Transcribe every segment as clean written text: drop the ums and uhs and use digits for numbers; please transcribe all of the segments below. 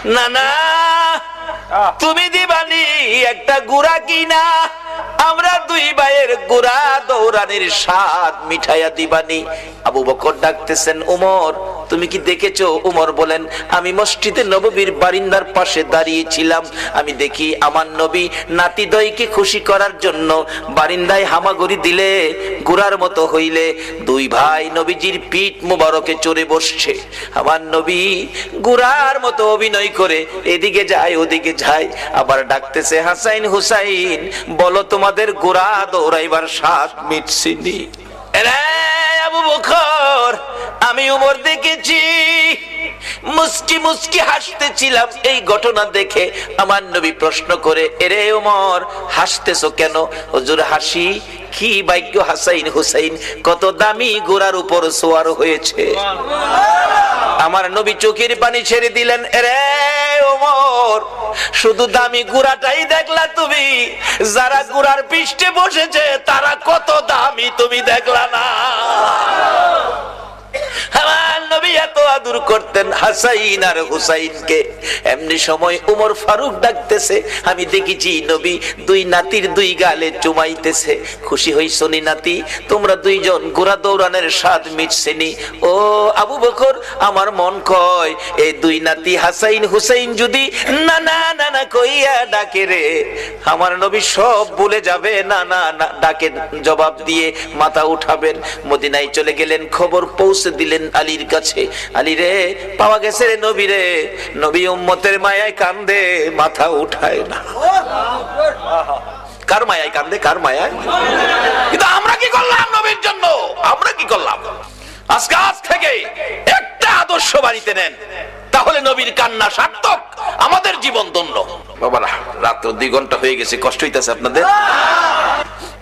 না না তুমি দিবানি একটা গুড়া কিনা, আমরা দুই ভাইয়ের গুড়া দৌড়ানির স্বাদ মিঠাইয়া দিবানি। আবু বকর ডাকতেছেন, উমর তুমি কি দেখেছো? উমর বলেন, আমি মসজিদে নববীর বারিন্দার পাশে দাঁড়িয়েছিলাম, আমি দেখি আমার নবী নাতি দইকে খুশি করার জন্য বারিন্দায় হামাগুড়ি দিলে গুড়ার মতো হইলে দুই ভাই নবীজির পিঠ মুবারকে চড়ে বসছে। আমার নবী গুড়ার মতো অভিনয় করে এদিকে যায় ওদিকে যায়, আবার ডাকতেছে, হাসাইন হুসাইন বলো তোমাদের গুড়া দৌড়াইবার স্বাদ মিটছিনি? আবু বকর আমি উমর দেখেছি, মুস্কি মুস্কি হাসতেছিলাম এই ঘটনা দেখে। আমার নবী প্রশ্ন করে, এরে উমর হাসতেছো কেন? হুজুর হাসি কি ভাগ্য হাসাইন হুসাইন কত দামি ঘোড়ার উপর সওয়ার হয়েছে। আমার নবী চোখের পানি ছেড়ে দিলেন, এরে ওমর শুধু দামি ঘোড়াটাই দেখলা তুমি, যারা ঘোড়ার পৃষ্ঠে বসেছে তারা কত দামি তুমি দেখলা না? আমার নবী এত আদর করতেন হাসাইন আর হুসাইনকে। এমনি সময় উমর ফারুক ডাকতেছে, আমি দেখেছি নবী দুই নাতির দুই গালে চুমাইতেছে। খুশি হইছো নি নাতি? তোমরা দুইজন ঘোড়া দৌড়ানোর স্বাদ মিটছেনি? ও আবু বকর আমার মন কয় এই দুই নাতি হাসাইন হুসাইন যদি না না না না কইয়া ডাকে রে, আমার নবী সব ভুলে যাবে। না না না ডাকে জবাব দিয়ে মাথা উঠাবেন। মদিনায় চলে গেলেন, খবর পৌঁছে দিলেন আলীর কাছে, আলী রে পাওয়া গেছে রে নবী রে। নবী উম্মতের মায়ায় কান্দে, মাথা উঠায় না। কার মায়ায় কান্দে? কার মায়ায়? কিন্তু আমরা কি করলাম নবীর জন্য? আমরা কি করলাম? আজকে আজ থেকে একটা আদর্শ বাড়িতে নেন, তাহলে নবীর কান্না সার্থক, আমাদের জীবন ধন্য। বাবারা রাত্র 2 ঘন্টা হয়ে গেছে, কষ্ট হইতেছে আপনাদের?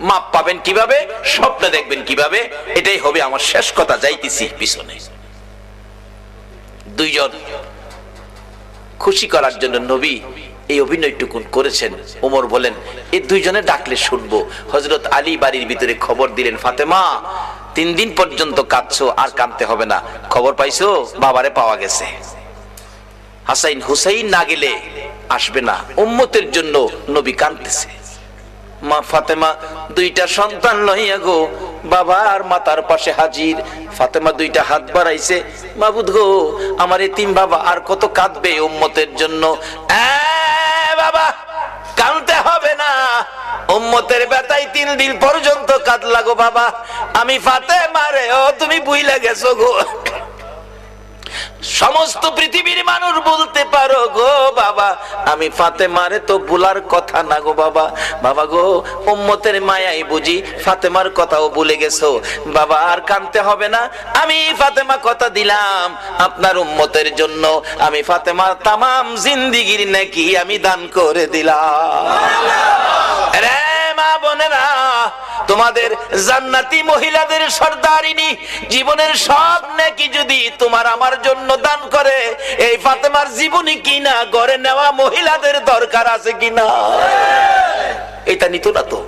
মাপ পাবেন কিভাবে? স্বপ্ন দেখবেন কিভাবে? এটাই হবে আমার শেষ কথা, যাইতেছি পিছনে। দুইজন খুশি করার জন্য নবী এই অভিনয়টুকু করেছেন। ওমর বলেন, এই দুইজনে ডাকলে শুনবো। হযরত আলী বাড়ির ভিতরে খবর দিলেন, ফাতেমা 3 দিন পর্যন্ত কাঁদছো, আর কাঁদতে হবে না। খবর পাইছো? বাবারে পাওয়া গেছে। হাসাইন হুসাইন না গেলে আসবে না, উম্মতের জন্য নবী কাঁদতেছে। মা ফাতেমা 2টা সন্তান লইয়া গো বাবার মাতার পাশে হাজির। ফাতেমা 2টা হাত বাড়াইছে, মাবুদ গো আমার এতিম বাবা আর কত কাঁদবে উম্মতের জন্য। বাবা কাঁদতে হবে না, উম্মতের ব্যথায় 3 দিন পর্যন্ত কাঁদলা গো বাবা। আমি ফাতেমা রে ও তুমি বুইলা গেছো গো। সমস্ত পৃথিবীর মানুষ বলতে পারো গো বাবা, আমি ফাতেমারে তো ভুলার কথা না গো বাবা। বাবা গো উম্মতের মায়াই বুঝি ফাতেমার কথাও ভুলে গেছো বাবা, আর কাঁদতে হবে না। আমি ফাতেমা কথা দিলাম আপনার উম্মতের জন্য, আমি ফাতেমার তামাম জিন্দেগির নেকি আমি দান করে দিলাম। রে মা বোনেরা, তোমাদের জান্নাতি মহিলাদের সর্দারিনী জীবনের সব নেকি যদি তোমার আমার জন্য দান করে, এই ফাতেমার জীবনী কিনা গড়ে নেওয়া মহিলাদের দরকার আছে কিনা? এটা নিত না তো।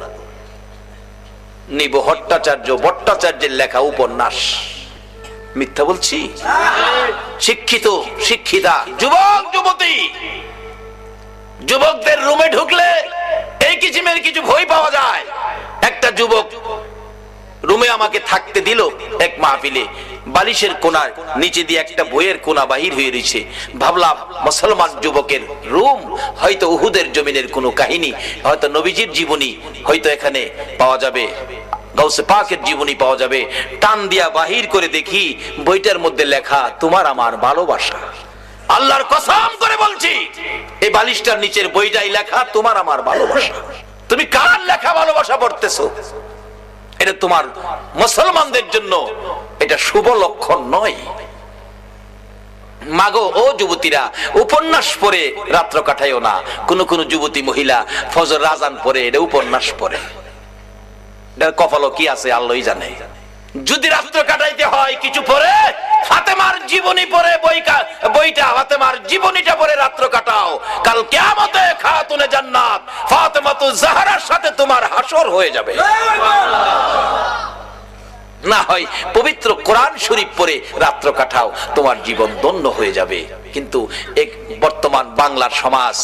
নিব ভট্টাচার্যের লেখা উপন্যাস। মিথ্যা বলছি? শিক্ষিত শিক্ষিতা যুবক যুবতী, যুবকদের রুমে ঢুকলে এই কিসিমের কিছু ভয় পাওয়া যায়। একটা যুবক রুমে আমাকে থাকতে দিল এক মাহফিলে, বালিশের কোণার নিচে দিয়ে একটা বইয়ের কোণা বাহির হয়ে রয়েছে। ভাবলাম মুসলমান যুবকের রুম, হয়তো উহুদের জমিনের কোনো কাহিনী, হয়তো নবীজির জীবনী হয়তো এখানে পাওয়া যাবে, গাউসে পাকের জীবনী পাওয়া যাবে। টান দিয়া বাহির করে দেখি বইটার মধ্যে লেখা তোমার আমার ভালোবাসা। আল্লাহর কসম করে বলছি এই বালিশটার নিচের বইটাই লেখা তোমার আমার ভালোবাসা। তুমি কার লেখা ভালোবাসা পড়তেছো? এটা তোমার মুসলমানদের জন্য এটা শুভ লক্ষণ নয়। মাগো ও যুবতীরা, উপন্যাস পড়ে রাত্র কাটাইও না। কোন কোন যুবতী মহিলা ফজর আযান পড়ে এটা উপন্যাস পড়ে, এটার কপালও কি আছে আল্লাহই জানে। যদি রাত্র কাটাইতে হয় কিছু পড়ে ফাতেমার জীবনী পড়ে বইটা ফাতেমার জীবনীটা পড়ে রাত্র কাটাও। কাল কিয়ামতে খাতুনে জান্নাত ফাতেমাতুজ জাহরার সাথে তোমার হাসর হয়ে যাবে। না হয় পবিত্র কোরআন শরীফ পড়ে রাত্র কাটাও, তোমার জীবন ধন্য হয়ে যাবে। কিন্তু এক বর্তমান বাংলার সমাজ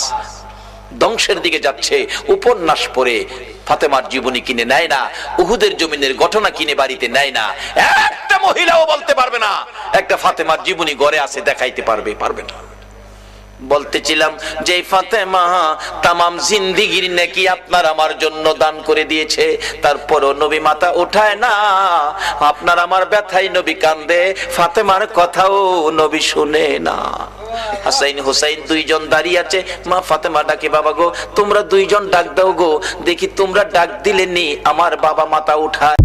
ধ্বংসের দিকে যাচ্ছে। উপন্যাস পড়ে ফাতেমার জীবনী কিনে নেয় না, উহুদের জমিনের ঘটনা কিনে বাড়িতে নেয় না। একটা মহিলাও বলতে পারবে না একটা ফাতেমার জীবনী ঘরে আছে, দেখাইতে পারবে না। বলতেছিলাম যে ফাতেমা তামাম জিন্দেগীর নেকি আপনার আমার জন্য দান করে দিয়েছে, তারপরও নবী মাথা উঠায় না। আপনার আমার ব্যথায় নবী কান্দে, ফাতেমার কথাও নবী শুনে না। হাসাইন হুসাইন দুইজন দাঁড়িয়ে আছে, মা ফাতেমা ডাকে, বাবা গো তোমরা দুইজন ডাক দাও গো, দেখি তোমরা ডাক দিলেনি আমার বাবা মাথা উঠায়।